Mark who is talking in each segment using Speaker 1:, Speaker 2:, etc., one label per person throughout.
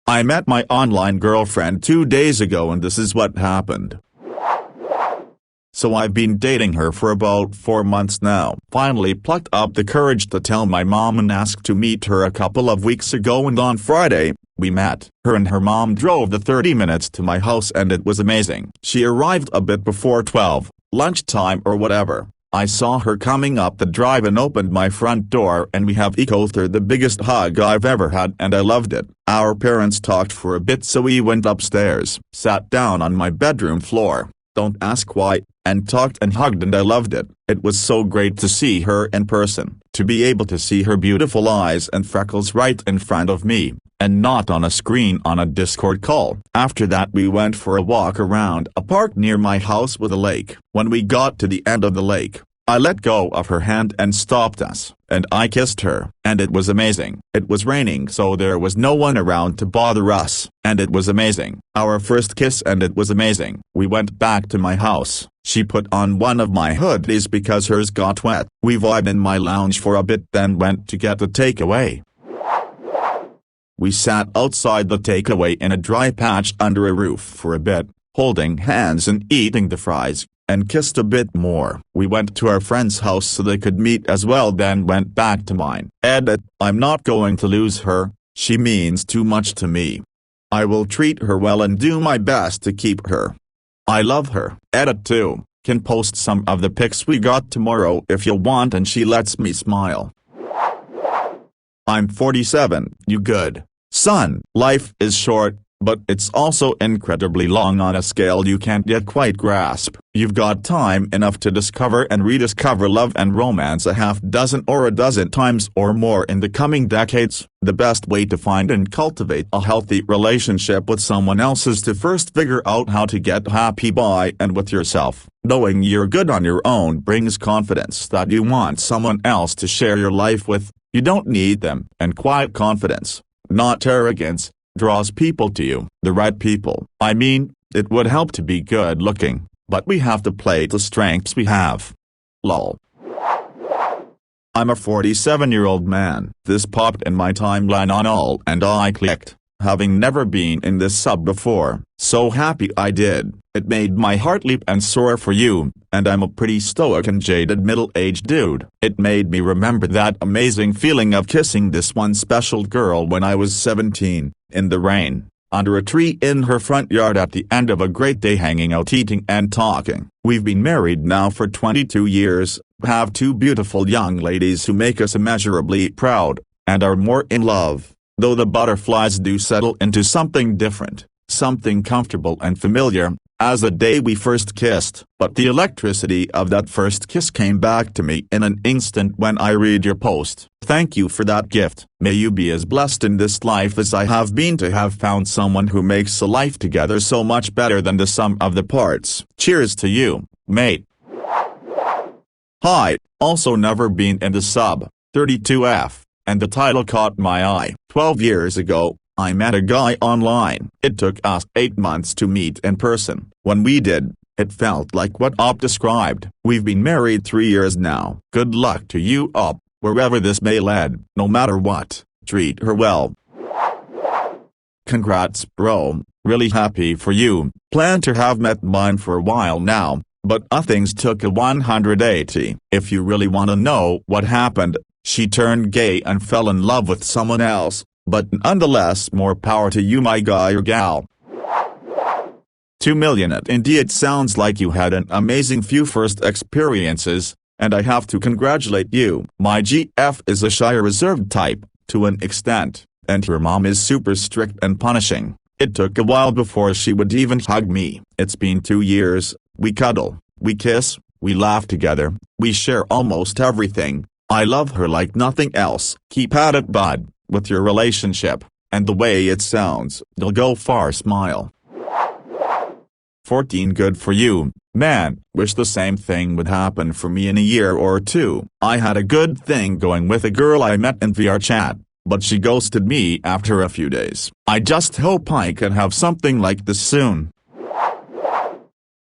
Speaker 1: I met my online girlfriend 2 days ago and this is what happened. So I've been dating her for about 4 months now. Finally plucked up the courage to tell my mom and asked to meet her a couple of weeks ago, and on Friday, we met. Her and her mom drove the 30 minutes to my house and it was amazing. She arrived a bit before 12, lunchtime or whatever. I saw her coming up the drive and opened my front door and we have echoed her the biggest hug I've ever had and I loved it. Our parents talked for a bit so we went upstairs, sat down on my bedroom floor, don't ask why, and talked and hugged and I loved it. It was so great to see her in person, to be able to see her beautiful eyes and freckles right in front of me, and not on a screen on a Discord call. After that we went for a walk around a park near my house with a lake. When we got to the end of the lake, I let go of her hand and stopped us, and I kissed her, and it was amazing. It was raining so there was no one around to bother us, and it was amazing. Our first kiss and it was amazing. We went back to my house. She put on one of my hoodies because hers got wet. We vibed in my lounge for a bit then went to get a takeaway. We sat outside the takeaway in a dry patch under a roof for a bit, holding hands and eating the fries, and kissed a bit more. We went to our friend's house so they could meet as well then went back to mine. Edit, I'm not going to lose her, she means too much to me. I will treat her well and do my best to keep her. I love her. Edit 2, can post some of the pics we got tomorrow if you want and she lets me smile. I'm 47, you good? Son, life is short, but it's also incredibly long on a scale you can't yet quite grasp. You've got time enough to discover and rediscover love and romance a half dozen or a dozen times or more in the coming decades. The best way to find and cultivate a healthy relationship with someone else is to first figure out how to get happy by and with yourself. Knowing you're good on your own brings confidence that you want someone else to share your life with. You don't need them. And quiet confidence, not arrogance, draws people to you. The right people. I mean, it would help to be good looking, but we have to play the strengths we have. Lol. I'm a 47-year-old man. This popped in my timeline on all and I clicked, having never been in this sub before. So happy I did. It made my heart leap and soar for you, and I'm a pretty stoic and jaded middle-aged dude. It made me remember that amazing feeling of kissing this one special girl when I was 17, in the rain, under a tree in her front yard at the end of a great day hanging out eating and talking. We've been married now for 22 years, have 2 beautiful young ladies who make us immeasurably proud, and are more in love, though the butterflies do settle into something different, something comfortable and familiar, as the day we first kissed. But the electricity of that first kiss came back to me in an instant when I read your post. Thank you for that gift. May you be as blessed in this life as I have been to have found someone who makes a life together so much better than the sum of the parts. Cheers to you, mate. Hi, also never been in the sub, 32F, and the title caught my eye. 12 years ago, I met a guy online. It took us 8 months to meet in person. When we did, it felt like what Op described. We've been married 3 years now. Good luck to you, Op, wherever this may lead. No matter what, treat her well. Congrats, bro. Really happy for you. Plan to have met mine for a while now, but things took a 180. If you really want to know what happened, she turned gay and fell in love with someone else. But nonetheless, more power to you, my guy or gal. 2 million. Indeed, sounds like you had an amazing few first experiences, and I have to congratulate you. My GF is a shy reserved type, to an extent, and her mom is super strict and punishing. It took a while before she would even hug me. It's been 2 years, we cuddle, we kiss, we laugh together, we share almost everything. I love her like nothing else. Keep at it, bud. With your relationship, and the way it sounds, you'll go far. Smile. 14. Good for you, man. Wish the same thing would happen for me in a year or 2. I had a good thing going with a girl I met in VR chat, but she ghosted me after a few days. I just hope I can have something like this soon.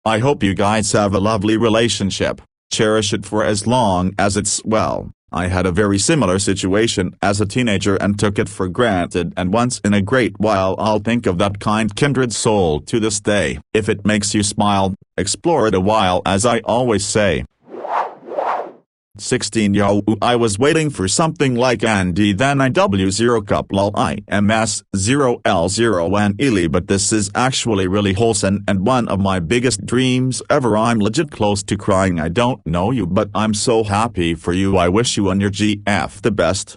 Speaker 1: I hope you guys have a lovely relationship. Cherish it for as long as it's, well, I had a very similar situation as a teenager and took it for granted, and once in a great while I'll think of that kind kindred soul to this day. If it makes you smile, explore it a while, as I always say. 16 Yo, I was waiting for something like Andy then IW0 cup lol IMS 0L0 and Ely, but this is actually really wholesome and one of my biggest dreams ever. I'm legit close to crying. I don't know you, but I'm so happy for you. I wish you and your GF the best.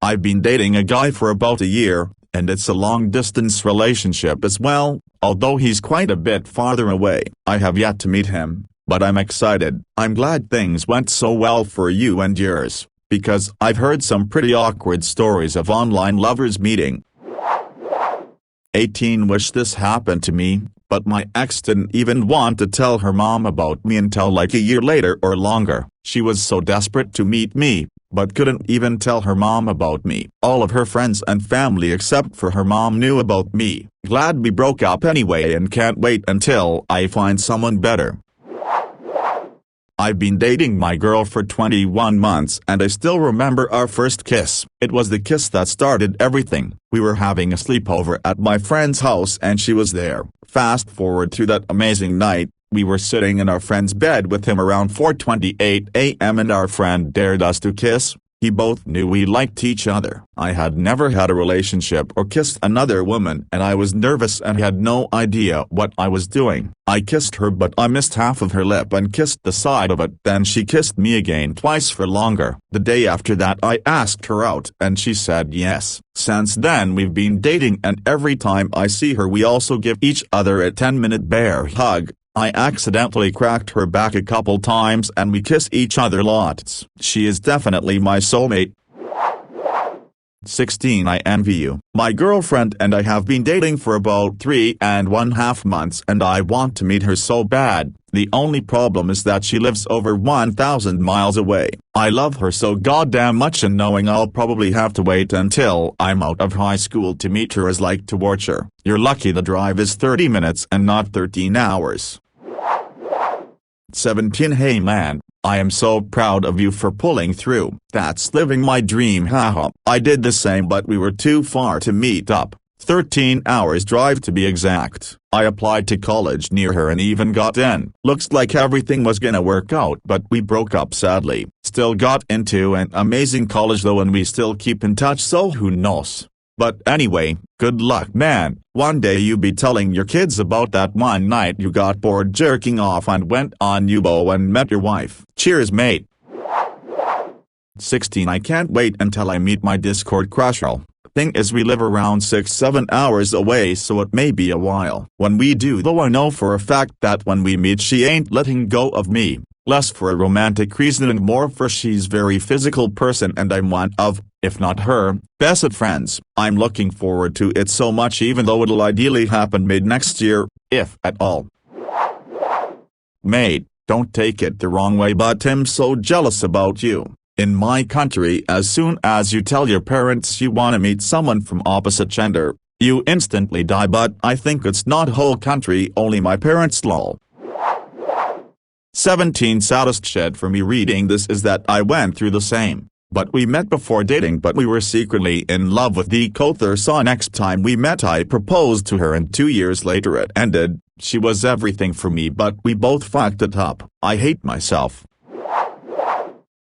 Speaker 1: I've been dating a guy for about a year, and it's a long-distance relationship as well, although he's quite a bit farther away. I have yet to meet him, but I'm excited. I'm glad things went so well for you and yours, because I've heard some pretty awkward stories of online lovers meeting. 18 Wish this happened to me, but my ex didn't even want to tell her mom about me until like a year later or longer. She was so desperate to meet me, but couldn't even tell her mom about me. All of her friends and family except for her mom knew about me. Glad we broke up anyway and can't wait until I find someone better. I've been dating my girl for 21 months and I still remember our first kiss. It was the kiss that started everything. We were having a sleepover at my friend's house and she was there. Fast forward through that amazing night, we were sitting in our friend's bed with him around 4:28 a.m. and our friend dared us to kiss. He both knew we liked each other. I had never had a relationship or kissed another woman and I was nervous and had no idea what I was doing. I kissed her but I missed half of her lip and kissed the side of it. Then she kissed me again twice for longer. The day after that I asked her out and she said yes. Since then we've been dating and every time I see her we also give each other a 10-minute bear hug. I accidentally cracked her back a couple times and we kiss each other lots. She is definitely my soulmate. 16 I envy you. My girlfriend and I have been dating for about 3.5 months and I want to meet her so bad. The only problem is that she lives over 1,000 miles away. I love her so goddamn much and knowing I'll probably have to wait until I'm out of high school to meet her is like torture. You're lucky the drive is 30 minutes and not 13 hours. 17 Hey man, I am so proud of you for pulling through. That's living my dream, haha. I did the same but we were too far to meet up. 13 hours drive to be exact. I applied to college near her and even got in. Looks like everything was gonna work out but we broke up sadly. Still got into an amazing college though and we still keep in touch, so who knows. But anyway, good luck man. One day you be telling your kids about that one night you got bored jerking off and went on Yubo and met your wife. Cheers mate. 16 I can't wait until I meet my Discord crusher. Thing is we live around 6-7 hours away so it may be a while. When we do though I know for a fact that when we meet she ain't letting go of me. Less for a romantic reason and more for she's very physical person and I'm one of, if not her, best friends. I'm looking forward to it so much even though it'll ideally happen mid-next year, if at all. Mate, don't take it the wrong way but I'm so jealous about you. In my country as soon as you tell your parents you want to meet someone from opposite gender, you instantly die, but I think it's not whole country, only my parents lol. 17 Saddest shit for me reading this is that I went through the same. But we met before dating but we were secretly in love with the author. So next time we met I proposed to her and 2 years later it ended. She was everything for me but we both fucked it up. I hate myself.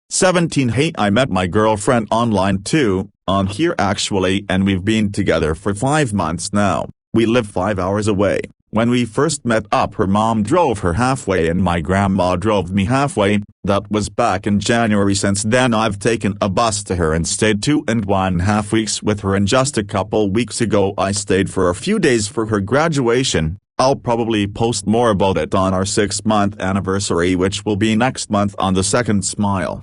Speaker 1: 17 Hey I met my girlfriend online too, on here actually, and we've been together for 5 months now. We live 5 hours away. When we first met up her mom drove her halfway and my grandma drove me halfway. That was back in January. Since then I've taken a bus to her and stayed 2.5 weeks with her, and just a couple weeks ago I stayed for a few days for her graduation. I'll probably post more about it on our 6-month anniversary which will be next month on the 2nd. Smile.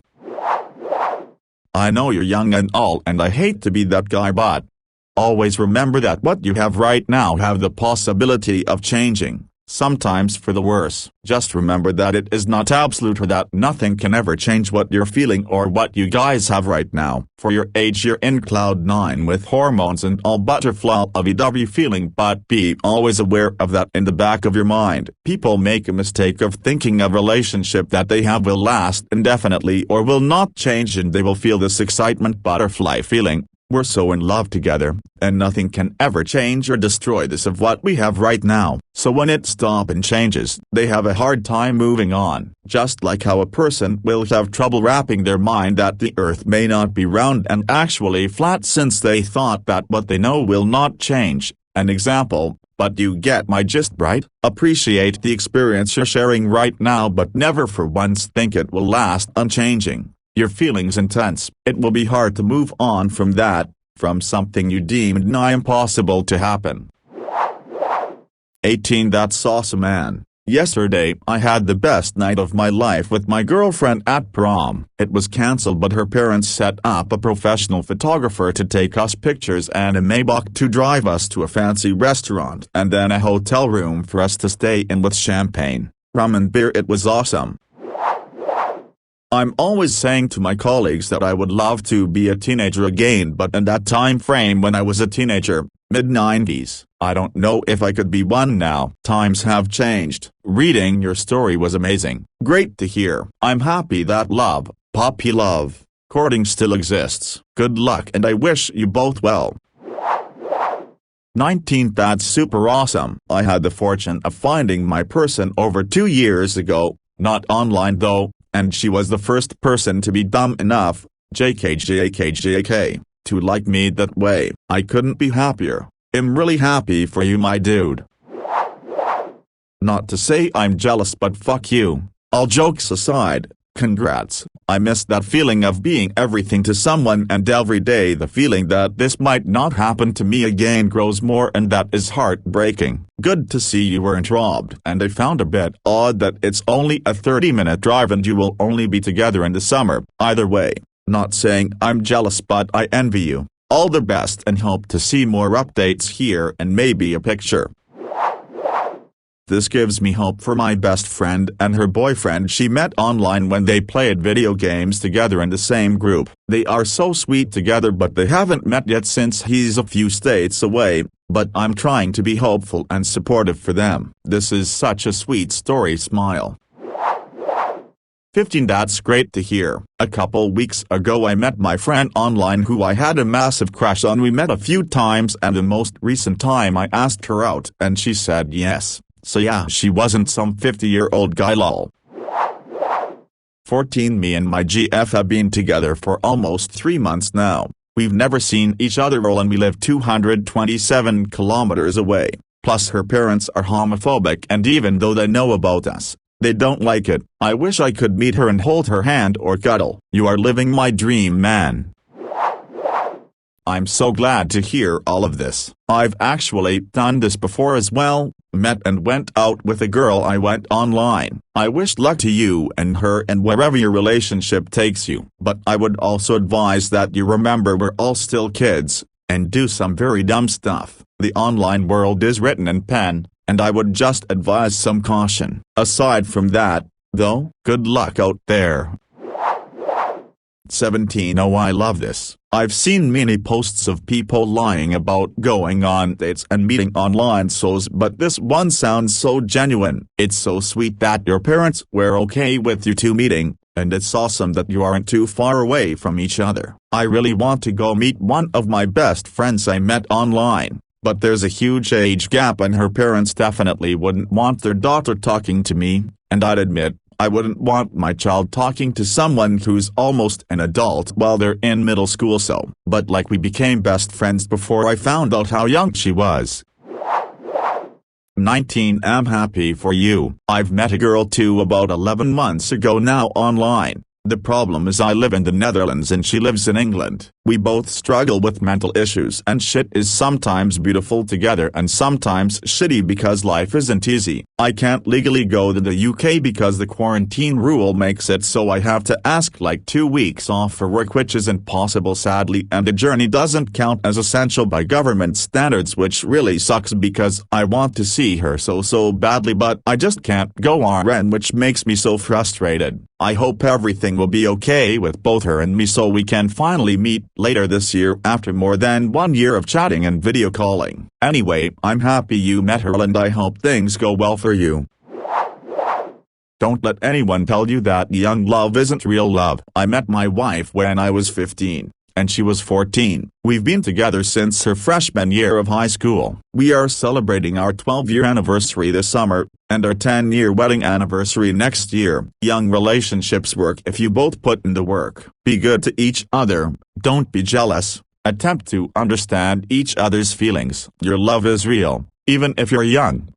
Speaker 1: I know you're young and all and I hate to be that guy but always remember that what you have right now have the possibility of changing. sometimes for the worse. Just remember that it is not absolute or that nothing can ever change what you're feeling or what you guys have right now. For your age you're in cloud 9 with hormones and all butterfly lovey-dovey feeling, but be always aware of that in the back of your mind. People make a mistake of thinking a relationship that they have will last indefinitely or will not change and they will feel this excitement butterfly feeling. We're so in love together, and nothing can ever change or destroy this of what we have right now. So when it stops and changes, they have a hard time moving on. Just like how a person will have trouble wrapping their mind that the earth may not be round and actually flat since they thought that what they know will not change. An example, but you get my gist, right? Appreciate the experience you're sharing right now, but never for once think it will last unchanging. Your feelings intense, it will be hard to move on from that, from something you deemed nigh impossible to happen. 18 That's awesome, man. Yesterday I had the best night of my life with my girlfriend at prom. It was cancelled but her parents set up a professional photographer to take us pictures and a Maybach to drive us to a fancy restaurant and then a hotel room for us to stay in with champagne, rum and beer. It was awesome. I'm always saying to my colleagues that I would love to be a teenager again, but in that time frame when I was a teenager, mid-90s, I don't know if I could be one now. Times have changed. Reading your story was amazing. Great to hear. I'm happy that love, puppy love, courting still exists. Good luck and I wish you both well. 19 That's super awesome. I had the fortune of finding my person over 2 years ago, not online though. And she was the first person to be dumb enough, JK, to like me that way. I couldn't be happier. I'm really happy for you, my dude. Not to say I'm jealous, but fuck you. All jokes aside, congrats. I miss that feeling of being everything to someone, and every day the feeling that this might not happen to me again grows more, and that is heartbreaking. Good to see you weren't robbed. And I found a bit odd that it's only a 30-minute drive and you will only be together in the summer. Either way, not saying I'm jealous, but I envy you. All the best and hope to see more updates here and maybe a picture. This gives me hope for my best friend and her boyfriend she met online when they played video games together in the same group. They are so sweet together, but they haven't met yet since he's a few states away, but I'm trying to be hopeful and supportive for them. This is such a sweet story, smile. 15 That's great to hear. A couple weeks ago I met my friend online who I had a massive crush on. We met a few times and the most recent time I asked her out and she said yes. So yeah, she wasn't some 50-year-old guy, lol. 14 Me and my GF have been together for almost 3 months now. We've never seen each other and we live 227 kilometers away. Plus her parents are homophobic and even though they know about us, they don't like it. I wish I could meet her and hold her hand or cuddle. You are living my dream, man. I'm so glad to hear all of this. I've actually done this before as well, met and went out with a girl I went online. I wish luck to you and her and wherever your relationship takes you. But I would also advise that you remember we're all still kids, and do some very dumb stuff. The online world is written in pen, and I would just advise some caution. Aside from that, though, good luck out there. 17 Oh, I love this. I've seen many posts of people lying about going on dates and meeting online souls, but this one sounds so genuine. It's so sweet that your parents were okay with you two meeting, and it's awesome that you aren't too far away from each other. I really want to go meet one of my best friends I met online, but there's a huge age gap and her parents definitely wouldn't want their daughter talking to me, and I'd admit, I wouldn't want my child talking to someone who's almost an adult while they're in middle school, but like we became best friends before I found out how young she was. 19 I'm happy for you. I've met a girl too about 11 months ago now online. The problem is I live in the Netherlands and she lives in England. We both struggle with mental issues and shit is sometimes beautiful together and sometimes shitty because life isn't easy. I can't legally go to the UK because the quarantine rule makes it so I have to ask like 2 weeks off for work, which isn't possible sadly, and the journey doesn't count as essential by government standards, which really sucks because I want to see her so badly, but I just can't go RN, which makes me so frustrated. I hope everything will be okay with both her and me so we can finally meet later this year after more than 1 year of chatting and video calling. Anyway, I'm happy you met her and I hope things go well for you. Don't let anyone tell you that young love isn't real love. I met my wife when I was 15. And she was 14. We've been together since her freshman year of high school. We are celebrating our 12-year anniversary this summer, and our 10-year wedding anniversary next year. Young relationships work if you both put in the work. Be good to each other, don't be jealous, attempt to understand each other's feelings. Your love is real, even if you're young.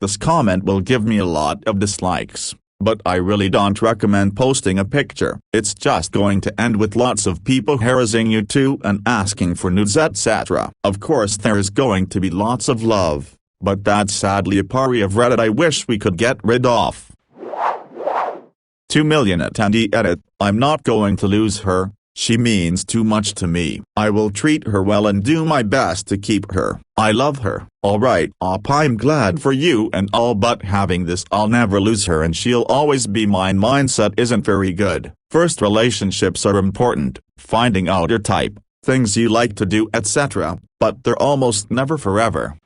Speaker 1: This comment will give me a lot of dislikes. But I really don't recommend posting a picture. It's just going to end with lots of people harassing you too and asking for nudes, etc. Of course there's going to be lots of love, but that's sadly a part of Reddit I wish we could get rid of. 2 million attendee edit. I'm not going to lose her. She means too much to me. I will treat her well and do my best to keep her. I love her. Alright, I'm glad for you and all, but having this I'll never lose her and she'll always be mine mindset isn't very good. First, relationships are important, finding out your type, things you like to do, etc., but they're almost never forever.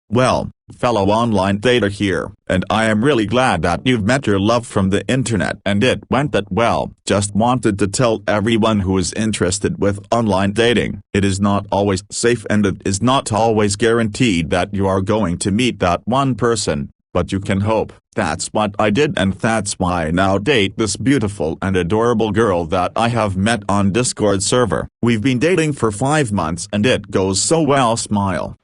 Speaker 1: Well, fellow online dater here, and I am really glad that you've met your love from the internet and it went that well. Just wanted to tell everyone who is interested with online dating, it is not always safe and it is not always guaranteed that you are going to meet that one person, but you can hope. That's what I did and that's why I now date this beautiful and adorable girl that I have met on Discord server. We've been dating for 5 months and it goes so well, smile.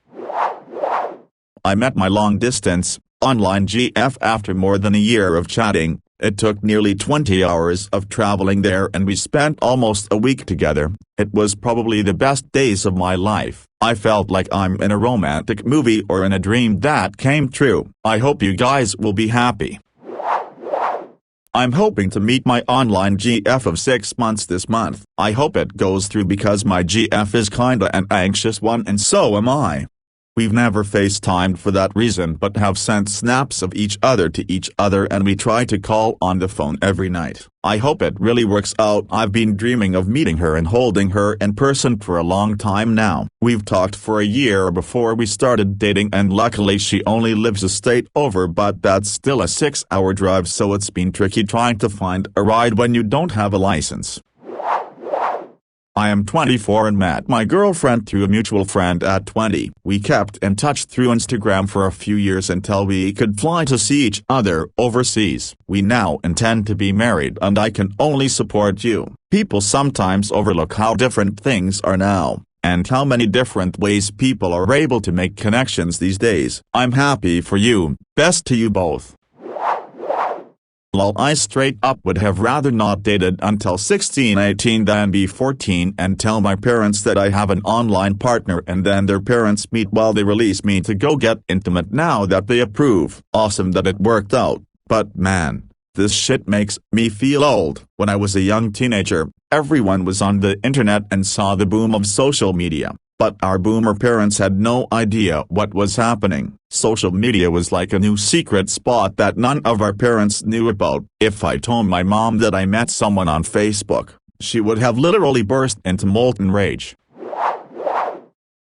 Speaker 1: I met my long-distance, online GF after more than a year of chatting. It took nearly 20 hours of traveling there and we spent almost a week together. It was probably the best days of my life. I felt like I'm in a romantic movie or in a dream that came true. I hope you guys will be happy. I'm hoping to meet my online GF of 6 months this month. I hope it goes through because my GF is kinda an anxious one and so am I. We've never FaceTimed for that reason but have sent snaps of each other to each other and we try to call on the phone every night. I hope it really works out. I've been dreaming of meeting her and holding her in person for a long time now. We've talked for a year before we started dating and luckily she only lives a state over, but that's still a 6-hour drive, so it's been tricky trying to find a ride when you don't have a license. I am 24 and met my girlfriend through a mutual friend at 20. We kept in touch through Instagram for a few years until we could fly to see each other overseas. We now intend to be married and I can only support you. People sometimes overlook how different things are now, and how many different ways people are able to make connections these days. I'm happy for you, best to you both. Lol, I straight up would have rather not dated until 16-18 than be 14 and tell my parents that I have an online partner and then their parents meet while they release me to go get intimate now that they approve. Awesome that it worked out, but man, this shit makes me feel old. When I was a young teenager, everyone was on the internet and saw the boom of social media. But our boomer parents had no idea what was happening. Social media was like a new secret spot that none of our parents knew about. If I told my mom that I met someone on Facebook, she would have literally burst into molten rage.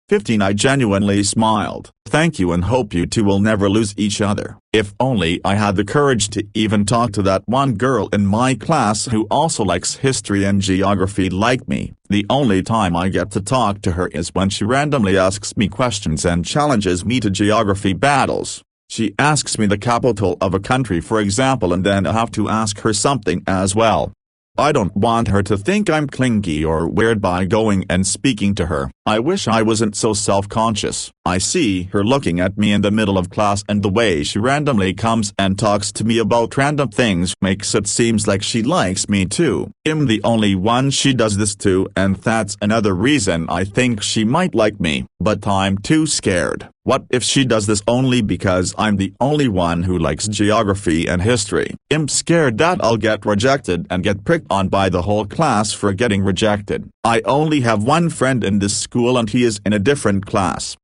Speaker 1: 15 I genuinely smiled. Thank you and hope you two will never lose each other. If only I had the courage to even talk to that one girl in my class who also likes history and geography like me. The only time I get to talk to her is when she randomly asks me questions and challenges me to geography battles. She asks me the capital of a country for example and then I have to ask her something as well. I don't want her to think I'm clingy or weird by going and speaking to her. I wish I wasn't so self-conscious. I see her looking at me in the middle of class, and the way she randomly comes and talks to me about random things makes it seems like she likes me too. I'm the only one she does this to, and that's another reason I think she might like me. But I'm too scared. What if she does this only because I'm the only one who likes geography and history? I'm scared that I'll get rejected and get picked on by the whole class for getting rejected. I only have one friend in this school, and he is in a different class.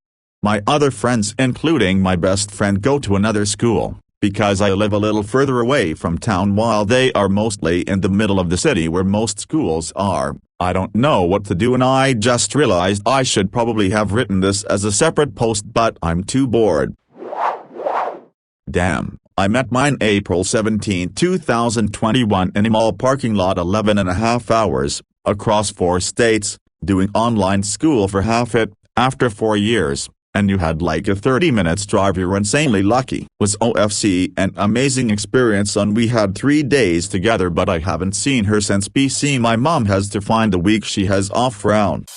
Speaker 1: My other friends, including my best friend, go to another school, because I live a little further away from town while they are mostly in the middle of the city where most schools are. I don't know what to do, and I just realized I should probably have written this as a separate post, but I'm too bored. Damn, I met mine April 17, 2021 in a mall parking lot, 11.5 hours, across 4 states, doing online school for half it, after 4 years. And you had like a 30 minutes drive. You're insanely lucky. Was OFC an amazing experience, and we had 3 days together, but I haven't seen her since BC. My mom has to find the week she has off round.